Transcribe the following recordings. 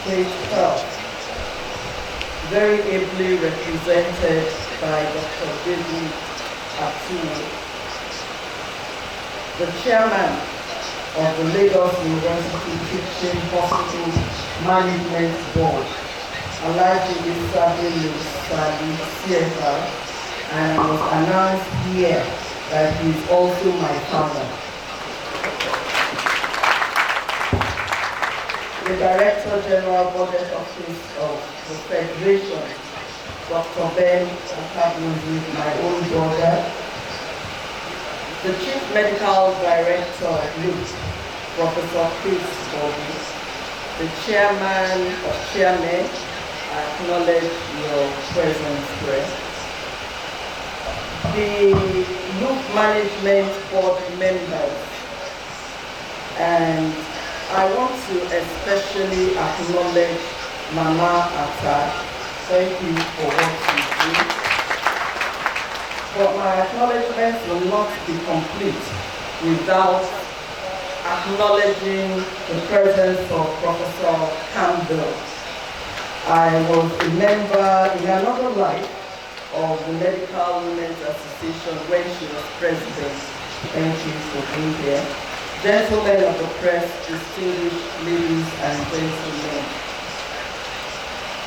State Health, very ably represented by Dr. David Atta, the chairman of the Lagos University Teaching Hospital Management Board, Yemi-Esan, CFR, and it was announced here that he is also my father. The Director General Budget Office of the Federation, Dr. Ben Atta, my own brother. The Chief Medical Director of LUTH, Professor Chris Bobby. The Chairman of Chairmen, I acknowledge your presence here. The LUTH Management Board members, and I want to especially acknowledge Mama Atta. Thank you for what you do. But my acknowledgements will not be complete without acknowledging the presence of Professor Campbell. I was a member in another life of the Medical Women's Association when she was president. Thank you for being here. Gentlemen of the press, distinguished ladies and gentlemen,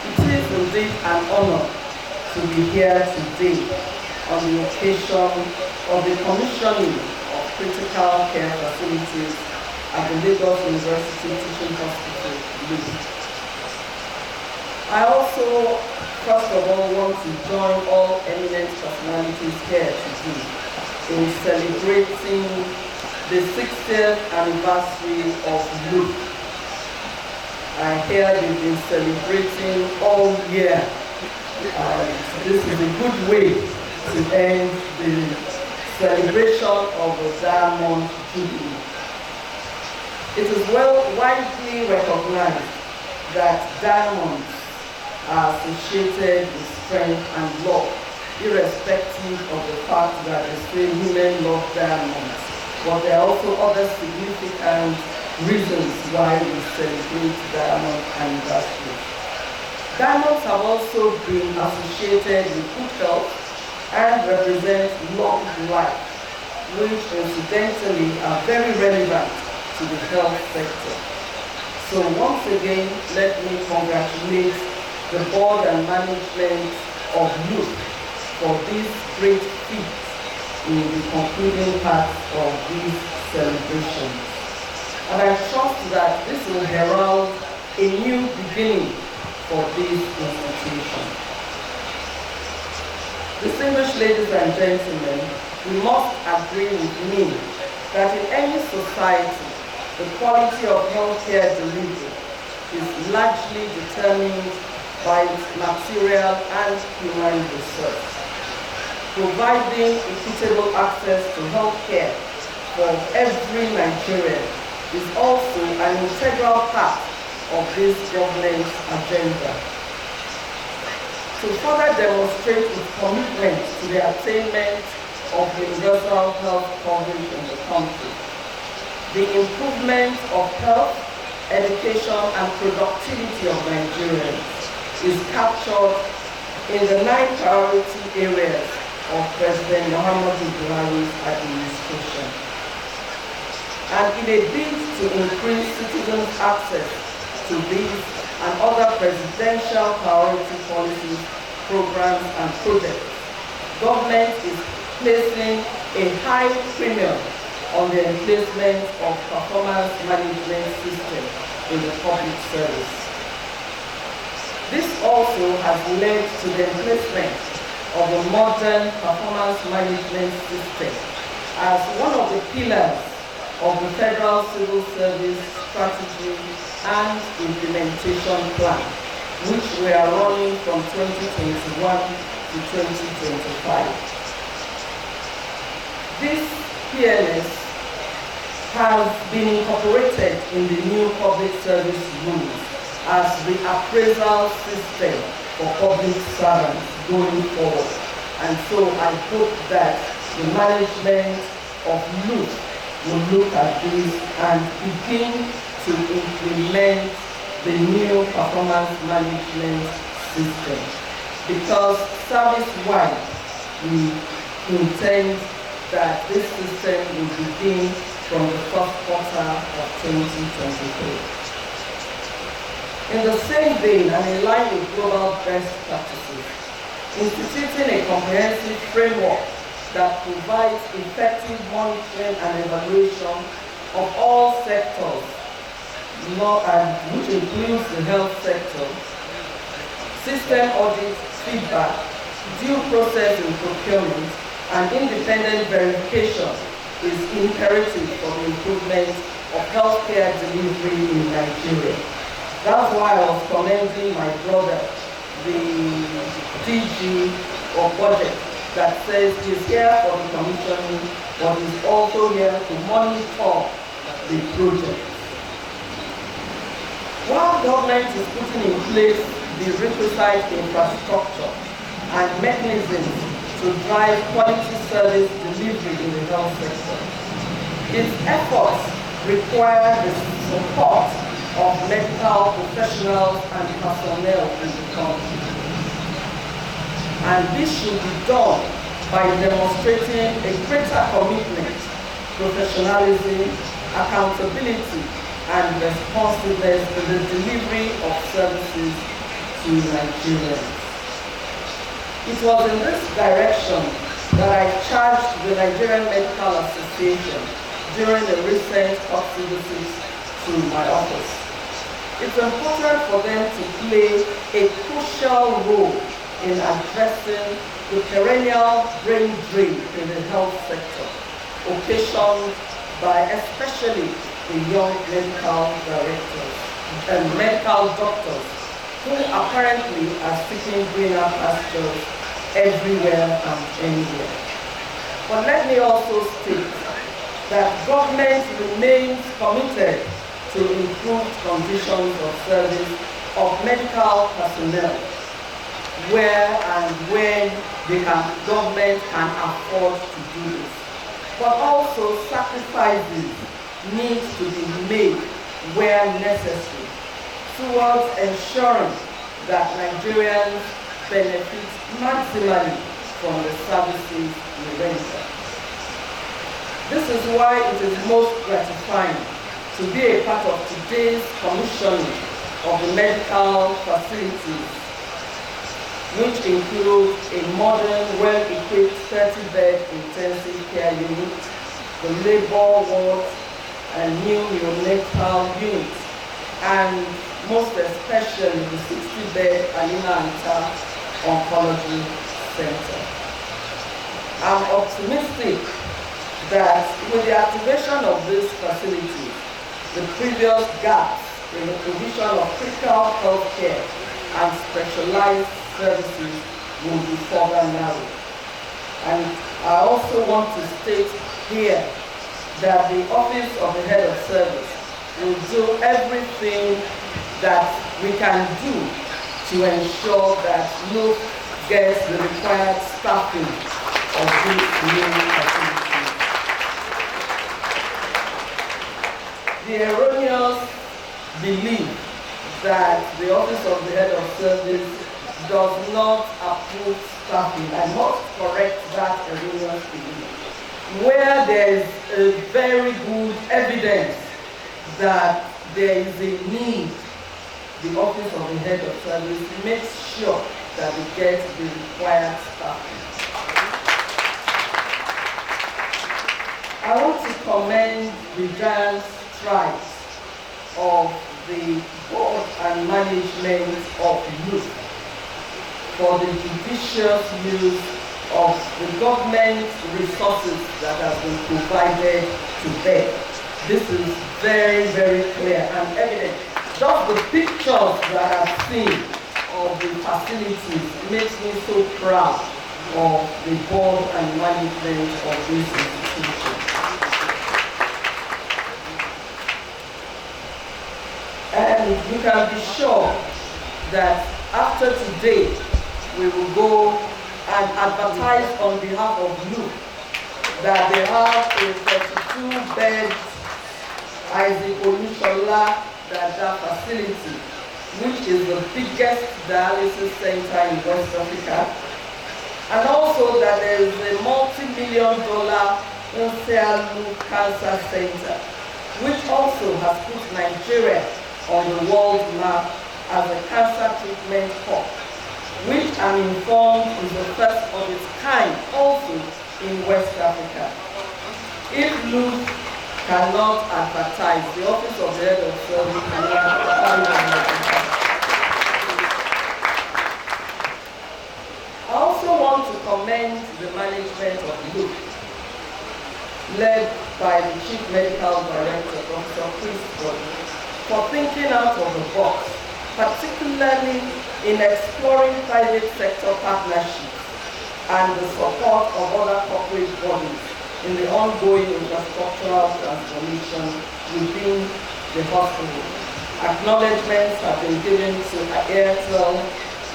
it is indeed an honor to be here today on the occasion of the commissioning of critical care facilities at the Lagos University Teaching Hospital, LUTH. I also, first of all, want to join all eminent personalities here today in celebrating the 60th anniversary of LUTH. I hear they've been celebrating all year. This is a good way to end the celebration of the Diamond Jubilee. It is widely recognized that diamonds are associated with strength and love, irrespective of the fact that they say women love diamonds. But there are also other significant reasons why we celebrate diamond anniversaries. Diamonds have also been associated with good health and represent long life, which incidentally are very relevant to the health sector. So once again, let me congratulate the board and management of LUTH for this great feat in the concluding part of these celebrations. And I trust that this will herald a new beginning for this institution. Distinguished ladies and gentlemen, we must agree with me that in any society, the quality of healthcare delivery is largely determined by its material and human resource. Providing equitable access to healthcare for every Nigerian is also an integral part of this government's agenda. To further demonstrate its commitment to the attainment of universal health coverage in the country, the improvement of health, education, and productivity of Nigerians is captured in the 9 priority areas of President Muhammadu Buhari's administration. And in a bid to increase citizens' access to these and other presidential priority policies, programs, and projects, government is placing a high premium on the emplacement of performance management system in the public service. This also has led to the emplacement of a modern performance management system as one of the pillars of the Federal Civil Service Strategy and Implementation Plan, which we are running from 2021 to 2025. This PLS has been incorporated in the new public service rules as the appraisal system for public servants going forward. And so I hope that the management of LUTH will look at this and begin to implement the new performance management system, because service-wide, we intend that this system will begin from the first quarter of 2023. In the same vein and in line with global best practices, instituting a comprehensive framework that provides effective monitoring and evaluation of all sectors, which includes the health sector, system audit, feedback, due process in procurement, and independent verification is imperative for the improvement of healthcare delivery in Nigeria. That's why I was commending my brother, the DG or budget, that says he's here for the commissioning, but he's also here to monitor the project. While government is putting in place the requisite infrastructure and mechanisms to drive quality service delivery in the health sector, its efforts require the support of medical professionals and personnel in the country. And this should be done by demonstrating a greater commitment, professionalism, accountability, and responsiveness in the delivery of services to Nigerians. It was in this direction that I charged the Nigerian Medical Association during a recent office visit to my office. It's important for them to play a crucial role in addressing the perennial brain drain in the health sector, occasioned by especially the young medical directors and medical doctors who apparently are seeking greener pastures everywhere and anywhere. But let me also state that government remains committed to improve conditions of service of medical personnel where and when government can afford to do this. But also sacrifices need to be made where necessary towards ensuring that Nigerians benefit maximally from the services we render. This is why it is most gratifying to be a part of today's commissioning of the medical facilities, which include a modern, well-equipped 30-bed intensive care unit, the labor ward, and new neonatal unit, and most especially the 60-bed Alima and Atta Oncology Center. I'm optimistic that with the activation of this facility, the previous gaps in the provision of critical health care and specialized services will be further narrowed. And I also want to state here that the Office of the Head of Service will do everything that we can do to ensure that LUTH gets the required staffing of these new facilities. The erroneous belief that the Office of the Head of Service does not approve staffing, I must correct that erroneous belief. Where there is a very good evidence that there is a need, the Office of the Head of Service makes sure that it gets the required staffing. I want to commend the giant strides of the board and management of LUTH for the judicious use of the government resources that have been provided to them. This is very, very clear and evident. Just the pictures that I've seen of the facilities makes me so proud of the board and management of this institution. And you can be sure that after today, we will go and advertise on behalf of LUTH that they have a 32-bed Isaac Olushola facility is the biggest dialysis center in West Africa, and also that there is a multi-million-dollar LUTH Cancer Center, which also has put Nigeria on the world map as a cancer treatment hub, which I'm informed is the first of its kind also in West Africa. If LUTH cannot advertise, the Office of the Head of Service cannot advertise. I also want to commend the management of LUTH, led by the Chief Medical Director, Dr. Chris, for thinking out of the box, particularly in exploring private sector partnerships and the support of other corporate bodies in the ongoing infrastructural transformation within the hospital. Acknowledgements have been given to Airtel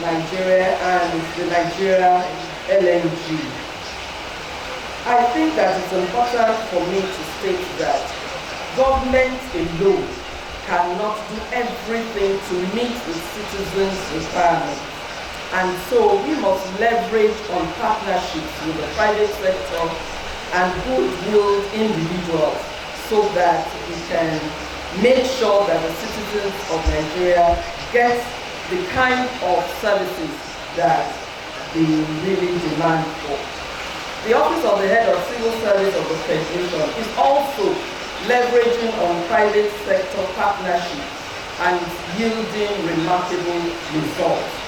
Nigeria and the Nigeria LNG. I think that it's important for me to state that government alone cannot do everything to meet the citizens' requirements. And so we must leverage on partnerships with the private sector and good-willed individuals so that we can make sure that the citizens of Nigeria get the kind of services that they really demand for. The Office of the Head of Civil Service of the Federation is also leveraging on private sector partnerships and yielding remarkable results.